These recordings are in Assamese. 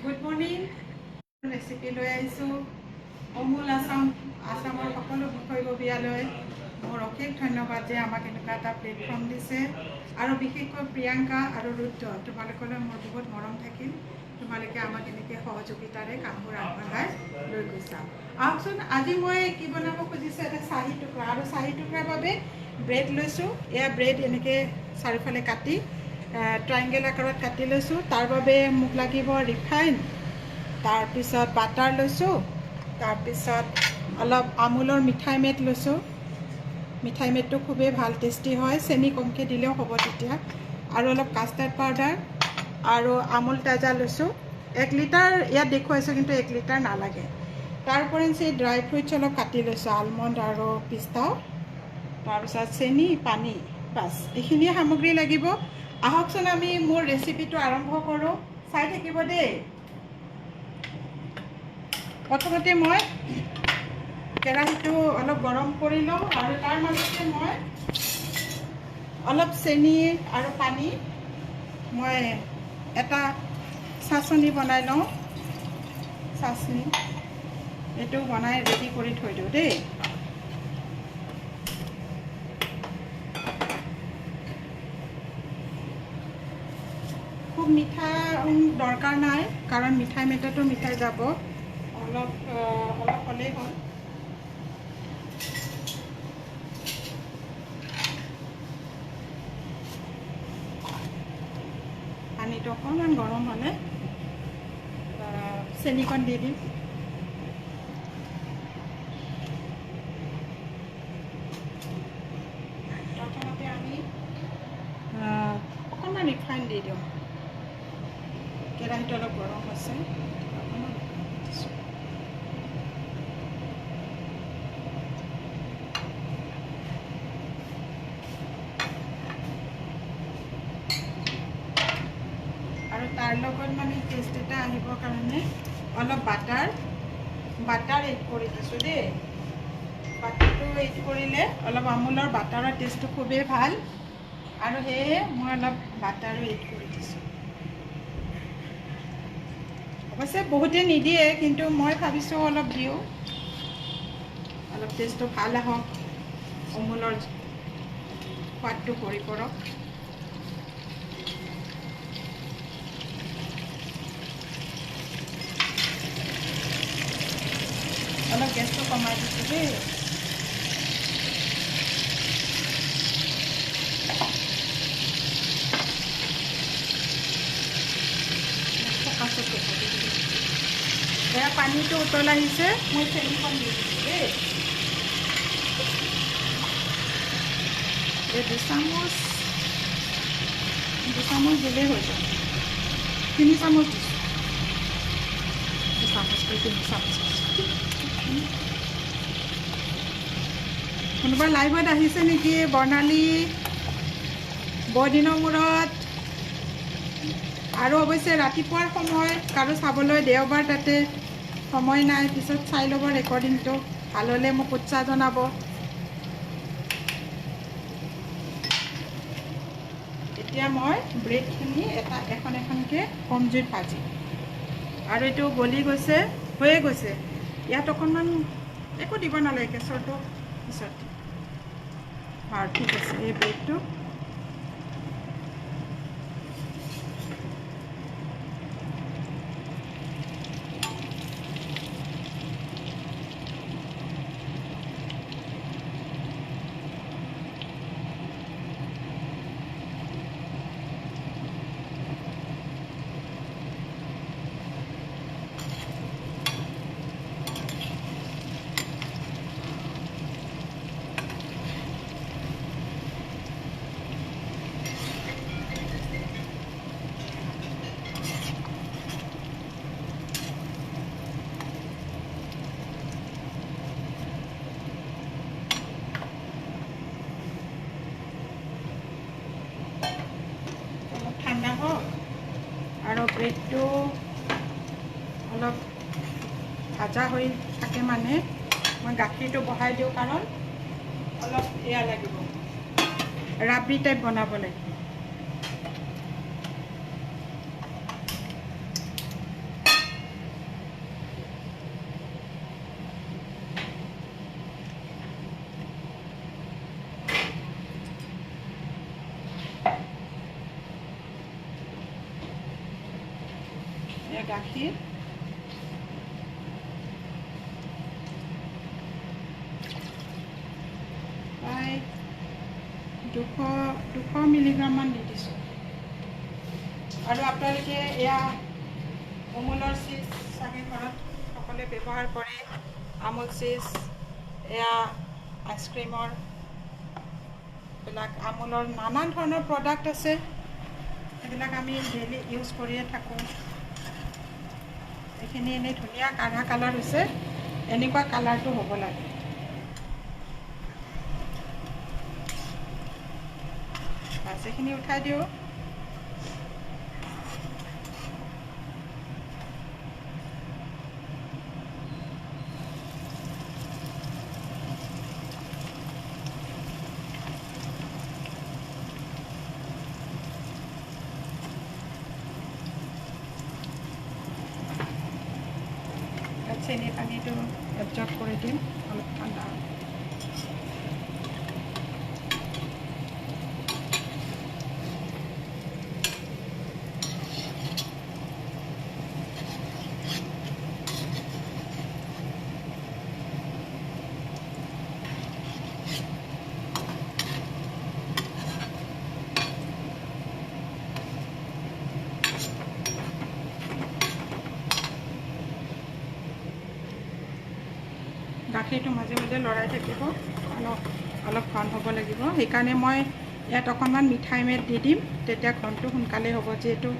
Good morning. ৰেচিপি লৈ আহিছোঁ অমূল আসামৰ সকলো বিষয়ববীয়ালৈ মোৰ অশেষ ধন্যবাদ যে আমাক এনেকুৱা এটা প্লেটফৰ্ম দিছে আৰু বিশেষকৈ প্ৰিয়ংকা আৰু ৰুদ্ৰ, তোমালোকলৈ মোৰ বহুত মৰম থাকিল। তোমালোকে আমাক এনেকৈ সহযোগিতাৰে কামবোৰ আগবঢ়াই লৈ গৈছা। আহকচোন, আজি মই কি বনাব খুজিছোঁ, এটা চাহী টুকুৰা, আৰু চাহী টুকুৰাৰ বাবে ব্ৰেড লৈছোঁ। এয়া ব্ৰেড এনেকৈ চাৰিওফালে কাটি ট্ৰাইংগেল আকাৰত কাটি লৈছোঁ। তাৰ বাবে মোক লাগিব ৰিফাইন, তাৰপিছত বাটাৰ লৈছোঁ, তাৰপিছত অলপ আমুলৰ মিঠাই মেড লৈছোঁ। মিঠাই মেডটো খুবেই ভাল, টেষ্টি হয়, চেনি কমকৈ দিলেও হ'ব তেতিয়া। আৰু অলপ কাষ্টাৰ্ড পাউডাৰ আৰু আমুল তাজা লৈছোঁ। 1 লিটাৰ ইয়াত দেখুৱাইছোঁ, কিন্তু 1 লিটাৰ নালাগে। তাৰ উপৰিঞ্চি ড্ৰাই ফ্ৰুইটছ অলপ কাটি লৈছোঁ, আলমণ্ড আৰু পিষ্টা, তাৰপিছত চেনি, পানী, বাছ এইখিনিয়ে সামগ্ৰী লাগিব। আহকচোন আমি মোৰ ৰেচিপিটো আৰম্ভ কৰোঁ, চাই থাকিব দেই। প্ৰথমতে মই কেৰাহীটো অলপ গৰম কৰি লওঁ আৰু তাৰ মাজতে মই অলপ চেনি আৰু পানী মই এটা চাচনি বনাই লওঁ। চাচনি এইটো বনাই ৰেডি কৰি থৈ দিওঁ দেই। খুব মিঠা দৰকাৰ নাই, কাৰণ মিঠাই মেটতো মিঠাই যাব, অলপ হ'লেই হ'ল। পানীটো অকণমান গৰম হ'লে চেনিকণ দি দিম। প্ৰথমতে আমি অকণমান ৰিফাইন দি দিওঁ। কেৰাহীটো অলপ গৰম আছে, আৰু তাৰ লগত মানে টেষ্ট এটা আহিবৰ কাৰণে অলপ বাটাৰ এড কৰি দিছোঁ দেই। বাটাৰটো এড কৰিলে অলপ আমুলৰ বাটাৰৰ টেষ্টটো খুবেই ভাল, আৰু সেয়ে মই অলপ বাটাৰো এড কৰি দিছোঁ। অৱশ্যে বহুতে নিদিয়ে, কিন্তু মই ভাবিছোঁ অলপ দিওঁ, অলপ টেষ্টটো ভাল আহক, অমুলৰ সোৱাদটো ভৰি পৰক। অলপ গেছটো কমাই দিছোঁ দেই। এয়া পানীটো উতল আহিছে, মই চেনিকণ দি দিছোঁ দেই। এই 2 চামুচ দিলেই হৈ যাব। 3 চামুচ দিছোঁ, 2 চামুচ কৰি 3 চামুচ। কোনোবা লাইভত আহিছে নেকি? বৰ্ণালী, বহুদিনৰ মূৰত। আৰু অৱশ্যে ৰাতিপুৱাৰ সময় কাৰো চাবলৈ, দেওবাৰ তাতে সময় নাই, পিছত চাই ল'ব ৰেকৰ্ডিংটো, ভাল হ'লে মোক উৎসাহ জনাব। এতিয়া মই ব্ৰেডখিনি এখন এখনকৈ কম জুইত ভাজিম। আৰু এইটো গলি গৈছে, হৈয়ে গৈছে। ইয়াত অকণমান একো দিব নালাগে, কেঁচৰটো পিছত বাৰু ঠিক আছে। এই ব্ৰেডটো ঠাণ্ডা হওক, আৰু ব্ৰেডটো অলপ ভাজা হৈ থাকে মানে মই গাখীৰটো বহাই দিওঁ, কাৰণ অলপ এয়া লাগিব, ৰাবৰি টাইপ বনাব লাগিব। এয়া গাখীৰ, প্ৰায় 200 মিলিগ্ৰামমান দি দিছোঁ। আৰু আপোনালোকে এয়া অমুলৰ চিজ চাগে ঘৰত সকলোৱে ব্যৱহাৰ কৰে। আমুল চিজ, এয়া আইচক্ৰীমৰ বিলাক আমুলৰ নানান ধৰণৰ প্ৰডাক্ট আছে, সেইবিলাক আমি ডেইলি ইউজ কৰিয়ে থাকোঁ। এইখিনি এনেই ধুনীয়া কাঢ়া কালাৰ হৈছে, এনেকুৱা কালাৰটো হ'ব লাগে। বাছ এইখিনি উঠাই দিওঁ। চেনি পানীটো এবজৰ্ব কৰি দিম, অলপ ঠাণ্ডা হ'ব। গাখীৰটো মাজে মাজে লৰাই থাকিব, অলপ ঘন হ'ব লাগিব। সেইকাৰণে মই ইয়াত অকণমান মিঠাই মেদ দি দিম, তেতিয়া ঘনটো সোনকালে হ'ব। যিহেতু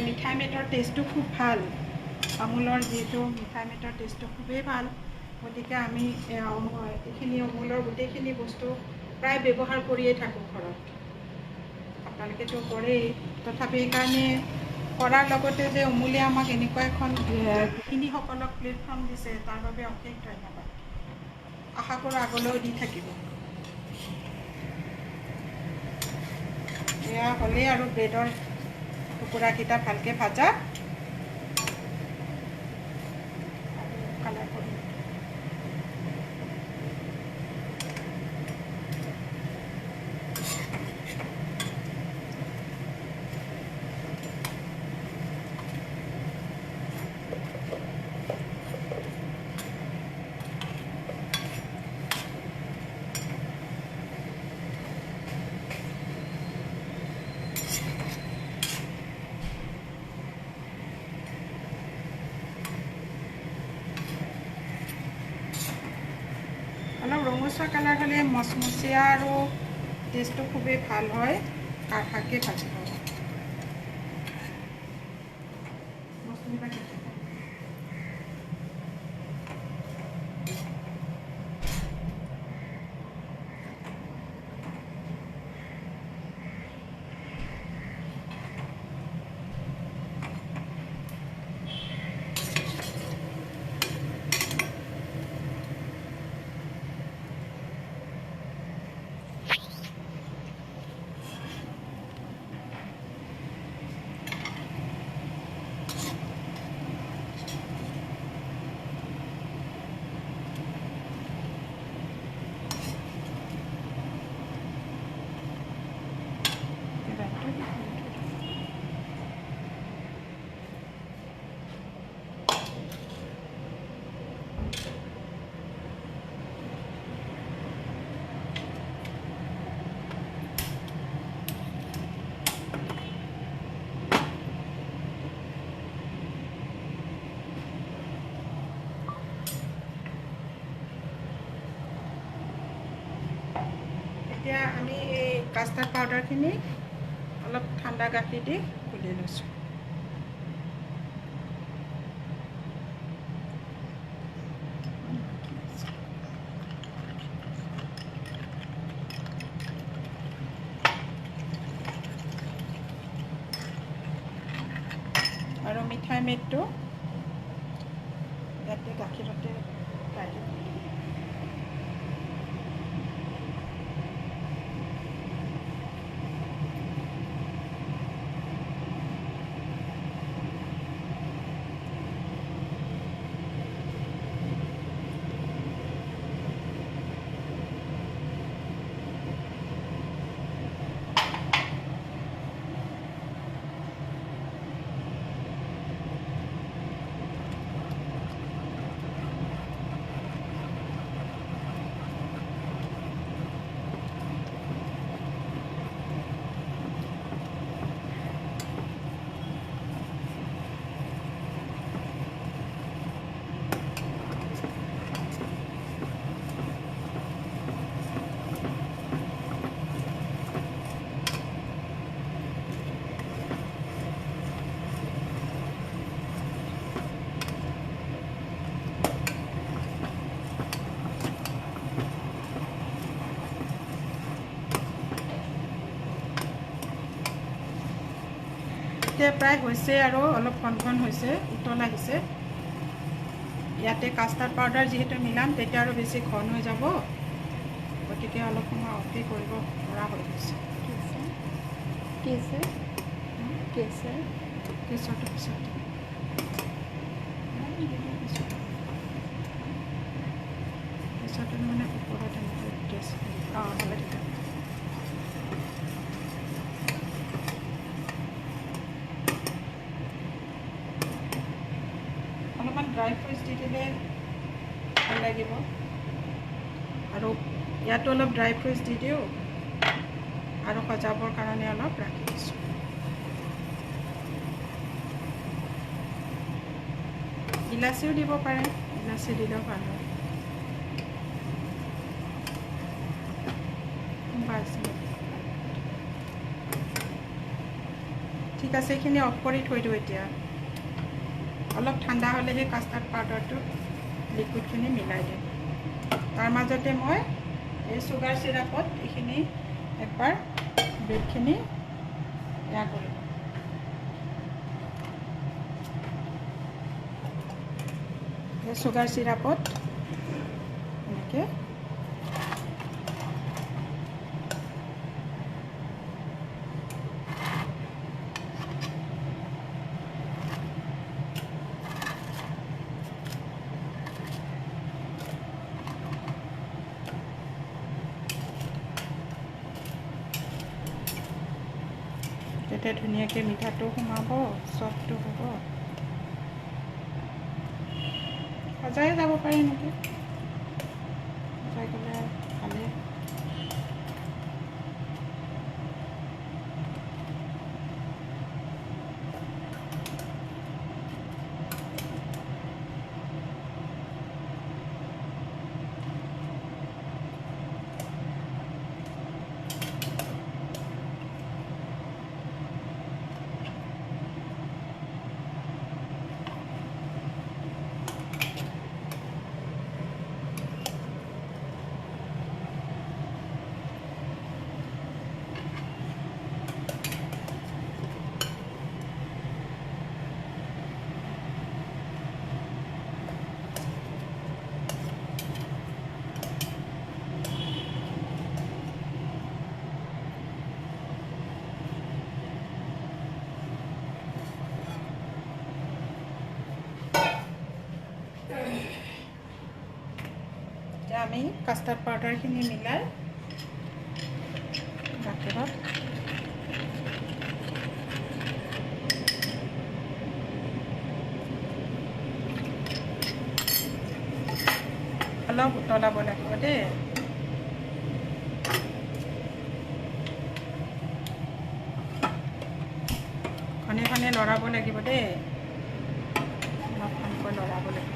মিঠাই মেদৰ টেষ্টটো খুব ভাল, আমুলৰ যিহেতু মিঠাই মেদৰ টেষ্টটো খুবেই ভাল, গতিকে আমি এইখিনি আমুলৰ গোটেইখিনি বস্তু প্ৰায় ব্যৱহাৰ কৰিয়ে থাকোঁ ঘৰত। আপোনালোকেতো কৰেই, তথাপি সেইকাৰণে কৰাৰ লগতে যে অমুলে আমাক এনেকুৱা এখন গৃহিণীসকলক প্লেটফৰ্ম দিছে, তাৰ বাবে অশেষ ধন্যবাদ। আশা কৰোঁ আগলৈও দি থাকিব। এয়া হ'লেই আৰু ব্ৰেডৰ টুকুৰাকেইটা ভালকৈ ভাজা, কালাৰ কৰি অলপ ৰঙচুৱা কালাৰ হ'লে মচমচীয়া আৰু টেষ্টটো খুবেই ভাল হয়। কাঢ়াকৈ ভাজিব। এতিয়া আমি এই কাষ্টাৰ্ড পাউডাৰখিনি অলপ ঠাণ্ডা গাখীৰ দি গুলি লৈছোঁ। আৰু মিঠাই মেদটো ইয়াতে গাখীৰতে পাই দিম। এতিয়া প্ৰায় হৈছে আৰু অলপ কণ হৈছে, উতল আহিছে। ইয়াতে কাষ্টাৰ্ড পাউডাৰ যিহেতু মিলাম তেতিয়া আৰু বেছি ঘন হৈ যাব, গতিকে অলপ সময় অফেই কৰিব পৰা হৈ গৈছে। কেঁচৰটো পিছত কেঁচৰটো মানে ওপৰত এনেকৈ গেছ হ'ব তেতিয়া। অলপমান ড্ৰাই ফ্ৰুটছ দি দিলে ভাল লাগিব, আৰু ইয়াতো অলপ ড্ৰাই ফ্ৰুটছ দি দিওঁ আৰু সজাবৰ কাৰণে অলপ ৰাখি দিছোঁ। ইলাচিও দিব পাৰে, ইলাচি দিলেও ভাল হয়। ঠিক আছে, এইখিনি অফ কৰি থৈ দিওঁ এতিয়া। অলপ ঠাণ্ডা হ'লেহে কাষ্টাৰ্ড পাউডাৰটো লিকুইডখিনি মিলাই দিম। তাৰ মাজতে মই এই চুগাৰ চিৰাপত এইখিনি একবাৰ ব্ৰেডখিনি এয়া কৰিম। এই চুগাৰ চিৰাপত এনেকৈ তেতিয়া ধুনীয়াকৈ মিঠাটো সোমাব, চফ্টটো হ'ব। সজাই যাব পাৰে এনেকৈ, সজাই গ'লে ভালেই। এতিয়া আমি কাষ্টাৰ্ড পাউডাৰখিনি মিলাই গাখীৰত অলপ উতলাব লাগিব দেই। ঘনে ঘনে লৰাব লাগিব দেই, অলপ ঘনকৈ লৰাব লাগিব।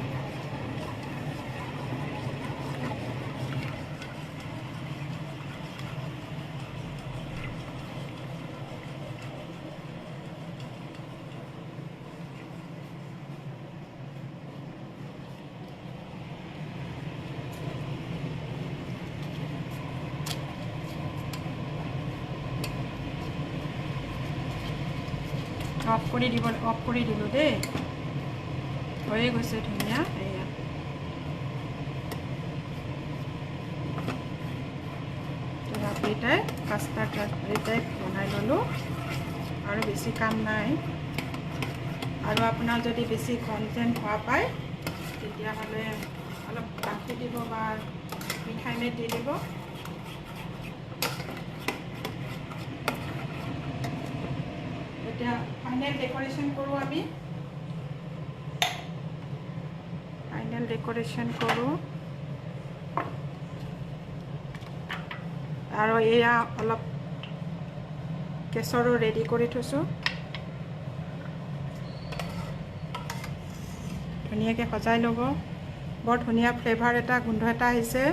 অফ কৰি দিলোঁ দেই, হৈয়ে গৈছে ধুনীয়া। এয়া rabri type, custard rabri type বনাই ল'লোঁ, আৰু বেছি কাম নাই। আৰু আপোনাৰ যদি বেছি ঘন যেন হোৱা পায় তেতিয়াহ'লে অলপ গাখীৰ দিব বা মিঠাই মেদ দি দিব। এতিয়া ফাইনেল ডেকৰেশ্যন কৰোঁ আমি। ফাইনেল ডেকৰেশ্যন কৰোঁ, আৰু এয়া অলপ কেশৰো ৰেডি কৰি থৈছোঁ। ধুনীয়াকৈ সজাই ল'ব। বৰ ধুনীয়া ফ্লেভাৰ এটা, গোন্ধ এটা আহিছে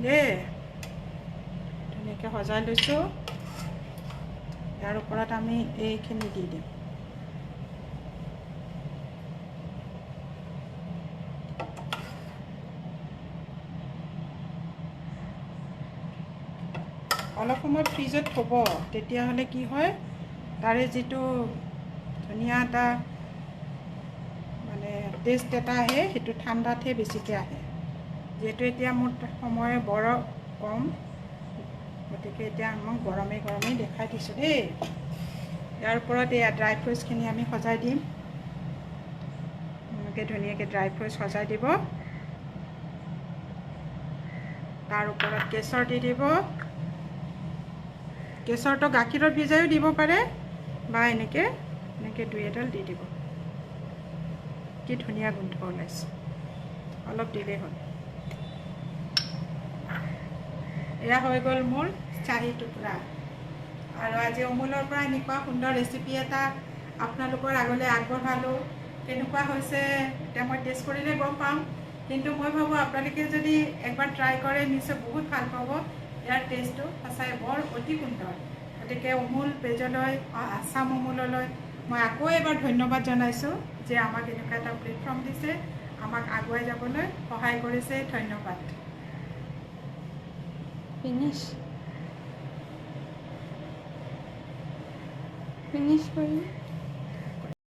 দেই। ধুনীয়াকৈ সজাই লৈছোঁ। ইয়াৰ ওপৰত আমি এইখিনি দি দিম। অলপ সময় ফ্ৰিজত থ'ব, তেতিয়াহ'লে কি হয় তাৰে যিটো ধুনীয়া এটা মানে টেষ্ট এটা আহে, সেইটো ঠাণ্ডাতহে বেছিকৈ আহে। যিহেতু এতিয়া মোৰ সময় বৰ কম, গতিকে এতিয়া আমাক গৰমে গৰমে দেখাই দিছোঁ দেই। ইয়াৰ ওপৰত এয়া ড্ৰাই ফ্ৰুটছখিনি আমি সজাই দিম। এনেকৈ ধুনীয়াকৈ ড্ৰাই ফ্ৰুটছ সজাই দিব। তাৰ ওপৰত কেশৰ দি দিব। কেশৰটো গাখীৰত ভিজাইও দিব পাৰে বা এনেকৈ দুই এডাল দি দিব। কি ধুনীয়া গোন্ধ ওলাইছে, অলপ দিলেই হ'ল। এয়া হৈ গ'ল মোৰ চাহী টুকুৰা। আৰু আজি অমুলৰ পৰা এনেকুৱা সুন্দৰ ৰেচিপি এটা আপোনালোকৰ আগলৈ আগবঢ়ালোঁ। কেনেকুৱা হৈছে এতিয়া মই টেষ্ট কৰিলে গম পাম, কিন্তু মই ভাবোঁ আপোনালোকে যদি একবাৰ ট্ৰাই কৰে নিশ্চয় বহুত ভাল পাব। ইয়াৰ টেষ্টটো সঁচাই বৰ অতি সুন্দৰ। গতিকে অমুল পেজলৈ, আছাম অমুললৈ মই আকৌ এবাৰ ধন্যবাদ জনাইছোঁ যে আমাক এনেকুৱা এটা প্লেটফৰ্ম দিছে, আমাক আগুৱাই যাবলৈ সহায় কৰিছে। ধন্যবাদ। ফিনিছ কৰিম।